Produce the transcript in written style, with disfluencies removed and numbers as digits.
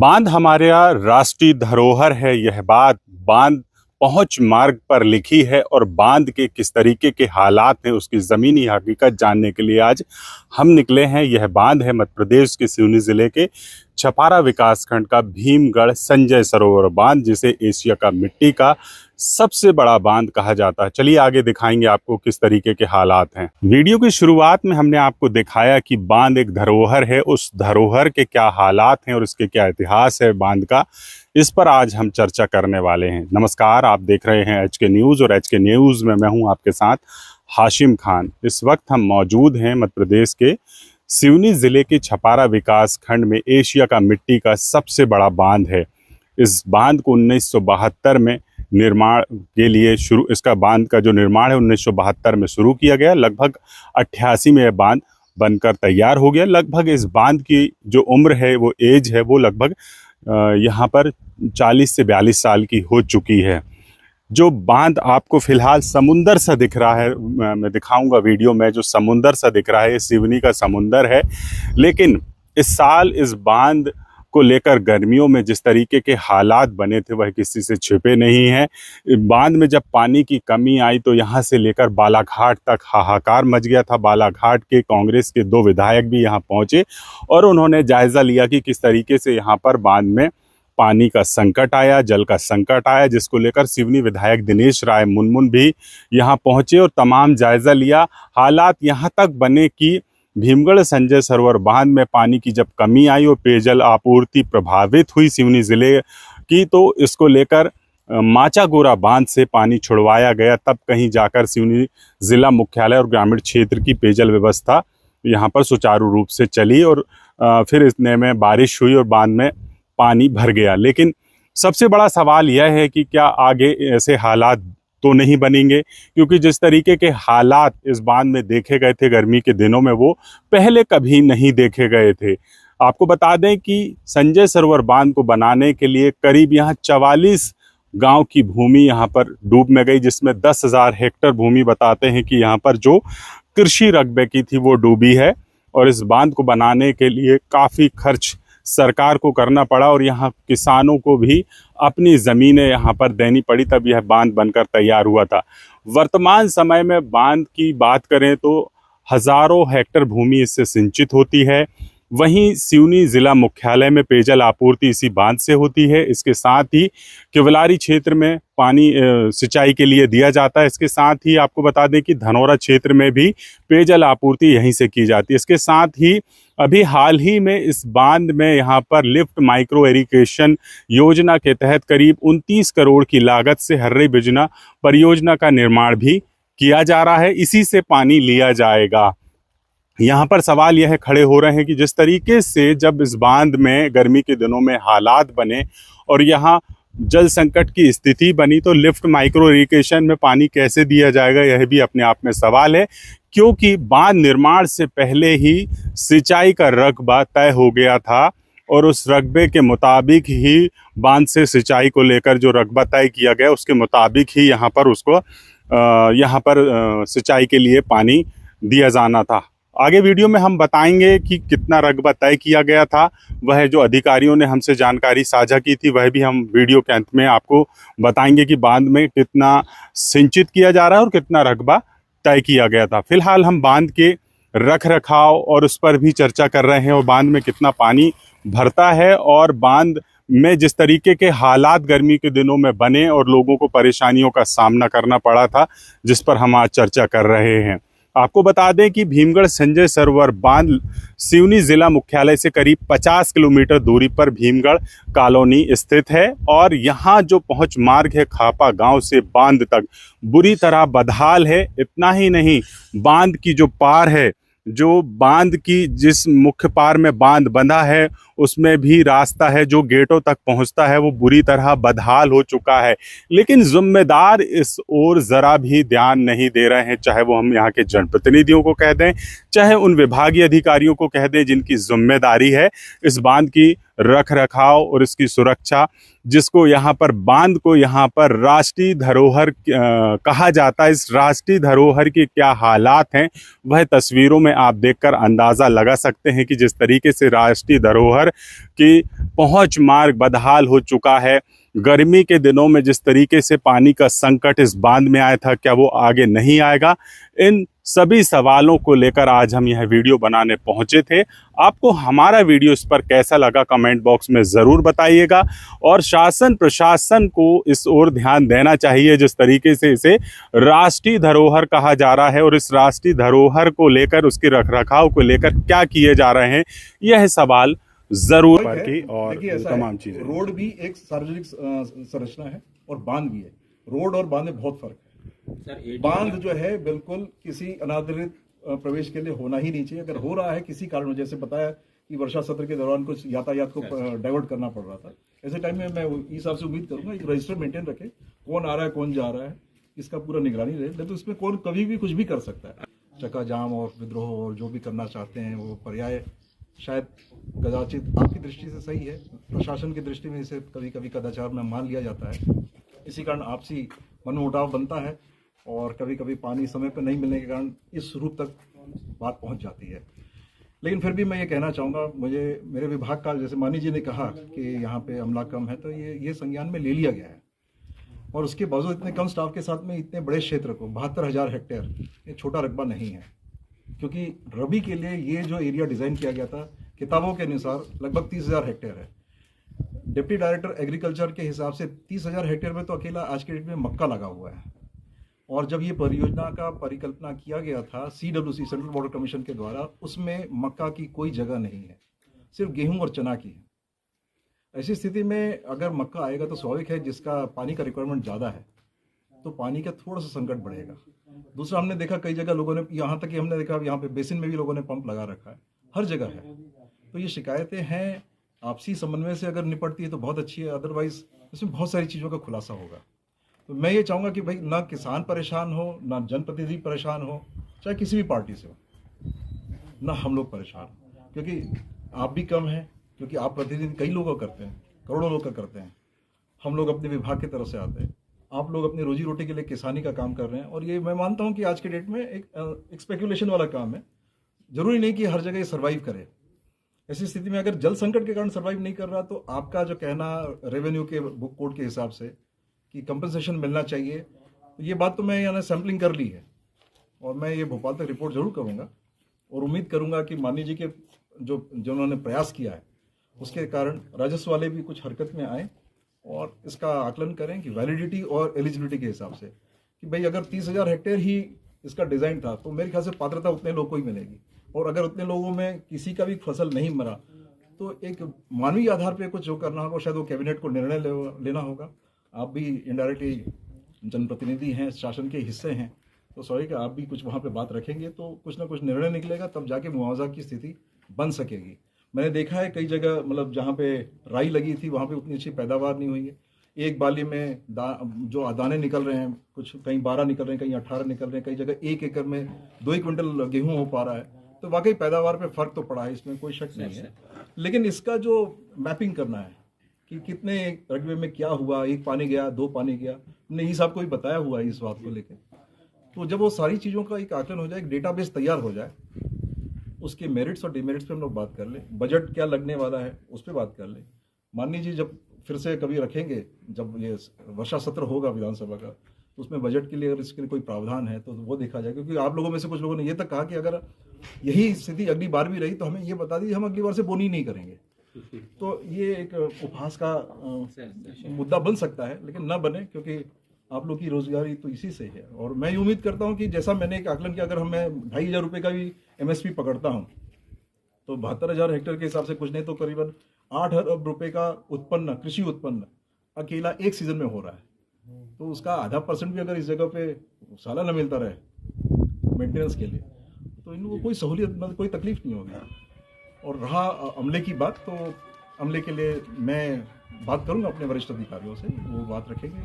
बांध हमारा राष्ट्रीय धरोहर है। यह बात बांध पहुंच मार्ग पर लिखी है और बांध के किस तरीके के हालात हैं उसकी ज़मीनी हकीकत जानने के लिए आज हम निकले हैं। यह बांध है मध्य प्रदेश के सिवनी ज़िले के छपारा विकासखंड का भीमगढ़ संजय सरोवर बांध, जिसे एशिया का मिट्टी का सबसे बड़ा बांध कहा जाता है। चलिए आगे दिखाएंगे आपको किस तरीके के हालात हैं। वीडियो की शुरुआत में हमने आपको दिखाया कि बांध एक धरोहर है, उस धरोहर के क्या हालात हैं और इसके क्या इतिहास है बांध का, इस पर आज हम चर्चा करने वाले हैं। नमस्कार, आप देख रहे हैं एचके न्यूज़ और एचके न्यूज़ में मैं हूं आपके साथ हाशिम खान। इस वक्त हम मौजूद हैं मध्य प्रदेश के सिवनी ज़िले के छपारा विकास खंड में एशिया का मिट्टी का सबसे बड़ा बांध है। इस बांध को 1972 में निर्माण के लिए इसका बांध का जो निर्माण है 1972 में शुरू किया गया। लगभग 88 में यह बांध बनकर तैयार हो गया। लगभग इस बांध की जो उम्र है, वो एज है, वो लगभग यहाँ पर 40 से 42 साल की हो चुकी है। जो बांध आपको फिलहाल समुंदर सा दिख रहा है, मैं दिखाऊंगा वीडियो में, जो समुंदर सा दिख रहा है ये सिवनी का समुंदर है। लेकिन इस साल इस बांध को लेकर गर्मियों में जिस तरीके के हालात बने थे वह किसी से छिपे नहीं हैं। बांध में जब पानी की कमी आई तो यहाँ से लेकर बालाघाट तक हाहाकार मच गया था। बालाघाट के कांग्रेस के 2 विधायक भी यहाँ पहुँचे और उन्होंने जायज़ा लिया कि किस तरीके से यहाँ पर बांध में पानी का संकट आया, जल का संकट आया, जिसको लेकर सिवनी विधायक दिनेश राय मुनमुन भी यहाँ पहुँचे और तमाम जायज़ा लिया। हालात यहाँ तक बने कि भीमगढ़ संजय सरोवर बांध में पानी की जब कमी आई और पेयजल आपूर्ति प्रभावित हुई सिवनी ज़िले की, तो इसको लेकर माचागोरा बांध से पानी छुड़वाया गया। तब कहीं जाकर सिवनी ज़िला मुख्यालय और ग्रामीण क्षेत्र की पेयजल व्यवस्था यहाँ पर सुचारू रूप से चली और फिर इतने में बारिश हुई और बांध में पानी भर गया। लेकिन सबसे बड़ा सवाल यह है कि क्या आगे ऐसे हालात तो नहीं बनेंगे, क्योंकि जिस तरीके के हालात इस बांध में देखे गए थे गर्मी के दिनों में वो पहले कभी नहीं देखे गए थे। आपको बता दें कि संजय सरोवर बांध को बनाने के लिए करीब यहाँ 44 गांव की भूमि यहाँ पर डूब में गई, जिसमें 10,000 हेक्टेयर भूमि बताते हैं कि यहाँ पर जो कृषि रकबे की थी वो डूबी है। और इस बांध को बनाने के लिए काफ़ी खर्च सरकार को करना पड़ा और यहाँ किसानों को भी अपनी ज़मीनें यहाँ पर देनी पड़ी, तब यह बांध बनकर तैयार हुआ था। वर्तमान समय में बांध की बात करें तो हज़ारों हेक्टेयर भूमि इससे सिंचित होती है। वहीं सिवनी ज़िला मुख्यालय में पेयजल आपूर्ति इसी बांध से होती है। इसके साथ ही केवलारी क्षेत्र में पानी सिंचाई के लिए दिया जाता है। इसके साथ ही आपको बता दें कि धनौरा क्षेत्र में भी पेयजल आपूर्ति यहीं से की जाती है। इसके साथ ही अभी हाल ही में इस बांध में यहाँ पर लिफ्ट माइक्रो इरिगेशन योजना के तहत करीब 29 करोड़ की लागत से हर्रे बिजना परियोजना का निर्माण भी किया जा रहा है। इसी से पानी लिया जाएगा। यहाँ पर सवाल यह खड़े हो रहे हैं कि जिस तरीके से जब इस बांध में गर्मी के दिनों में हालात बने और यहाँ जल संकट की स्थिति बनी, तो लिफ्ट माइक्रो इरिगेशन में पानी कैसे दिया जाएगा, यह भी अपने आप में सवाल है। क्योंकि बांध निर्माण से पहले ही सिंचाई का रकबा तय हो गया था और उस रकबे के मुताबिक ही बांध से सिंचाई को लेकर जो रकबा तय किया गया उसके मुताबिक ही यहाँ पर उसको सिंचाई के लिए पानी दिया जाना था। आगे वीडियो में हम बताएंगे कि कितना रकबा तय किया गया था। वह जो अधिकारियों ने हमसे जानकारी साझा की थी वह भी हम वीडियो के अंत में आपको बताएंगे कि बांध में कितना सिंचित किया जा रहा है और कितना रकबा तय किया गया था। फिलहाल हम बांध के रख रखाव और उस पर भी चर्चा कर रहे हैं और बांध में कितना पानी भरता है और बांध में जिस तरीके के हालात गर्मी के दिनों में बने और लोगों को परेशानियों का सामना करना पड़ा था, जिस पर हम आज चर्चा कर रहे हैं। आपको बता दें कि भीमगढ़ संजय सरोवर बांध सिवनी ज़िला मुख्यालय से करीब 50 किलोमीटर दूरी पर भीमगढ़ कॉलोनी स्थित है और यहाँ जो पहुँच मार्ग है खापा गांव से बांध तक बुरी तरह बदहाल है। इतना ही नहीं, बांध की जो पार है, जो बांध की जिस मुख्य पार में बांध बंधा है उसमें भी रास्ता है जो गेटों तक पहुंचता है, वो बुरी तरह बदहाल हो चुका है। लेकिन जिम्मेदार इस ओर ज़रा भी ध्यान नहीं दे रहे हैं, चाहे वो हम यहाँ के जनप्रतिनिधियों को कह दें, चाहे उन विभागीय अधिकारियों को कह दें जिनकी जिम्मेदारी है इस बांध की रख रखाव और इसकी सुरक्षा, जिसको यहाँ पर बांध को यहाँ पर राष्ट्रीय धरोहर कहा जाता है। इस राष्ट्रीय धरोहर के क्या हालात हैं वह तस्वीरों में आप देखकर अंदाज़ा लगा सकते हैं कि जिस तरीके से राष्ट्रीय धरोहर धरोहर की पहुंच मार्ग बदहाल हो चुका है। गर्मी के दिनों में जिस तरीके से पानी का संकट इस बांध में आया था, क्या वो आगे नहीं आएगा? इन सभी सवालों को लेकर आज हम यह वीडियो बनाने पहुंचे थे। आपको हमारा वीडियो इस पर कैसा लगा कमेंट बॉक्स में ज़रूर बताइएगा। और शासन प्रशासन को इस ओर ध्यान देना चाहिए, जिस तरीके से इसे राष्ट्रीय धरोहर कहा जा रहा है और इस राष्ट्रीय धरोहर को लेकर, उसके रखरखाव को लेकर क्या किए जा रहे हैं, यह सवाल जरूर की और तमाम चीजें। रोड भी एक सार्वजनिक संरचना है और बांध भी है। रोड और बांध में बहुत फर्क है। बांध जो है बिल्कुल किसी अनादरित प्रवेश के लिए होना ही नहीं चाहिए। अगर हो रहा है किसी कारण, जैसे बताया कि वर्षा सत्र के दौरान कुछ यातायात को डाइवर्ट करना पड़ रहा था, ऐसे टाइम में मैं इस हिसाब से उम्मीद करूंगा एक रजिस्टर मेंटेन रखे, कौन आ रहा है कौन जा रहा है, इसका पूरा निगरानी रहे। नहीं तो इसमें कौन कभी भी कुछ भी कर सकता है। चक्का जाम और विद्रोह और जो भी करना चाहते हैं वो पर्याय शायद कदाचित आपकी दृष्टि से सही है, प्रशासन की दृष्टि में इसे कभी कभी कदाचार में मान लिया जाता है। इसी कारण आपसी मनमुटाव बनता है और कभी कभी पानी समय पर नहीं मिलने के कारण इस रूप तक बात पहुंच जाती है। लेकिन फिर भी मैं ये कहना चाहूँगा, मुझे मेरे विभाग का, जैसे मानी जी ने कहा कि यहाँ पे अमला कम है, तो ये संज्ञान में ले लिया गया है। और उसके बावजूद इतने कम स्टाफ के साथ में इतने बड़े क्षेत्र को 72,000 हेक्टेयर, ये छोटा रकबा नहीं है। क्योंकि रबी के लिए ये जो एरिया डिज़ाइन किया गया था किताबों के अनुसार लगभग 30,000 हेक्टेयर है। डिप्टी डायरेक्टर एग्रीकल्चर के हिसाब से 30,000 हेक्टेयर में तो अकेला आज के डेट में मक्का लगा हुआ है। और जब ये परियोजना का परिकल्पना किया गया था CWC सेंट्रल बॉर्डर कमीशन के द्वारा, उसमें मक्का की कोई जगह नहीं है, सिर्फ गेहूं और चना की है। ऐसी स्थिति में अगर मक्का आएगा तो स्वाभाविक है जिसका पानी का रिक्वायरमेंट ज़्यादा है तो पानी का थोड़ा सा संकट बढ़ेगा। दूसरा, हमने देखा कई जगह लोगों ने, यहाँ तक कि हमने देखा यहाँ पे बेसिन में भी लोगों ने पंप लगा रखा है, हर जगह है। तो ये शिकायतें हैं, आपसी समन्वय से अगर निपटती है तो बहुत अच्छी है, अदरवाइज इसमें बहुत सारी चीज़ों का खुलासा होगा। तो मैं ये चाहूँगा कि भाई ना किसान परेशान हो, ना जनप्रतिनिधि परेशान हो, चाहे किसी भी पार्टी से हो, ना हम लोग परेशान हो, क्योंकि आप भी कम हैं, क्योंकि आप प्रतिनिधि कई लोगों का करते हैं, करोड़ों लोग का करते हैं। हम लोग अपने विभाग की तरफ से आते हैं, आप लोग अपनी रोजी रोटी के लिए किसानी का काम कर रहे हैं। और ये मैं मानता हूँ कि आज के डेट में एक स्पेकुलेशन वाला काम है। जरूरी नहीं कि हर जगह ये सर्वाइव करे। ऐसी स्थिति में अगर जल संकट के कारण सर्वाइव नहीं कर रहा, तो आपका जो कहना रेवेन्यू के बुक कोड के हिसाब से कि कंपनसेशन मिलना चाहिए, तो ये बात तो मैं यहाँ सैम्पलिंग कर ली है और मैं ये भोपाल तक रिपोर्ट जरूर करूँगा। और उम्मीद करूँगा कि माननीय जी के जो उन्होंने प्रयास किया है उसके कारण राजस्व वाले भी कुछ हरकत में आए और इसका आकलन करें कि वैलिडिटी और एलिजिबिलिटी के हिसाब से कि भाई अगर 30,000 हेक्टेयर ही इसका डिज़ाइन था तो मेरे ख्याल से पात्रता उतने लोगों को ही मिलेगी। और अगर उतने लोगों में किसी का भी फसल नहीं मरा तो एक मानवीय आधार पे कुछ जो करना होगा, शायद वो कैबिनेट को निर्णय लेना होगा। आप भी इनडायरेक्टली जनप्रतिनिधि हैं, शासन के हिस्से हैं, तो सॉरी कि आप भी कुछ वहाँ पे बात रखेंगे तो कुछ ना कुछ निर्णय निकलेगा, तब जाके मुआवजा की स्थिति बन सकेगी। मैंने देखा है कई जगह, मतलब जहाँ पे राई लगी थी वहाँ पे उतनी अच्छी पैदावार नहीं हुई है। एक बाली में जो दाने निकल रहे हैं, कुछ कहीं 12 निकल रहे हैं, कहीं 18 निकल रहे हैं, कई जगह 1 एकड़ में 2 क्विंटल गेहूं हो पा रहा है। तो वाकई पैदावार पे फर्क तो पड़ा है, इसमें कोई शक नहीं है। लेकिन इसका जो मैपिंग करना है कि कितने रकबे में क्या हुआ, 1 पानी गया, 2 पानी गया, हमने ये सबको भी बताया हुआ है इस बात को लेकर। तो जब वो सारी चीज़ों का एक आकलन हो जाए, एक डेटाबेस तैयार हो जाए, उसके मेरिट्स और डिमेरिट्स पे हम लोग बात कर लें, बजट क्या लगने वाला है उस पर बात कर लें। माननीय जी जब फिर से कभी रखेंगे, जब ये वर्षा सत्र होगा विधानसभा का, तो उसमें बजट के लिए अगर इसके लिए कोई प्रावधान है तो वो देखा जाए। क्योंकि आप लोगों में से कुछ लोगों ने ये तक कहा कि अगर यही स्थिति अगली बार भी रही तो हमें ये बता दीजिए, हम अगली बार से बोनी नहीं करेंगे। तो ये एक उपहास का मुद्दा बन सकता है, लेकिन ना बने, क्योंकि आप लोग की रोजगारी तो इसी से है। और मैं ये उम्मीद करता हूँ कि जैसा मैंने एक आकलन किया, अगर मैं 2,500 रुपये का भी MSP पकड़ता हूँ तो 72,000 हेक्टेयर के हिसाब से कुछ नहीं तो करीबन 8 अरब रुपये का उत्पन्न, कृषि उत्पन्न अकेला एक सीजन में हो रहा है। तो उसका आधा % भी अगर इस जगह पे सालाना मिलता रहे मेंटेनेंस के लिए, तो इनको कोई सहूलियत, मतलब कोई तकलीफ नहीं होगी। और रहा अमले की बात, तो अमले के लिए मैं बात करूंगा अपने वरिष्ठ अधिकारियों से, वो बात रखेंगे।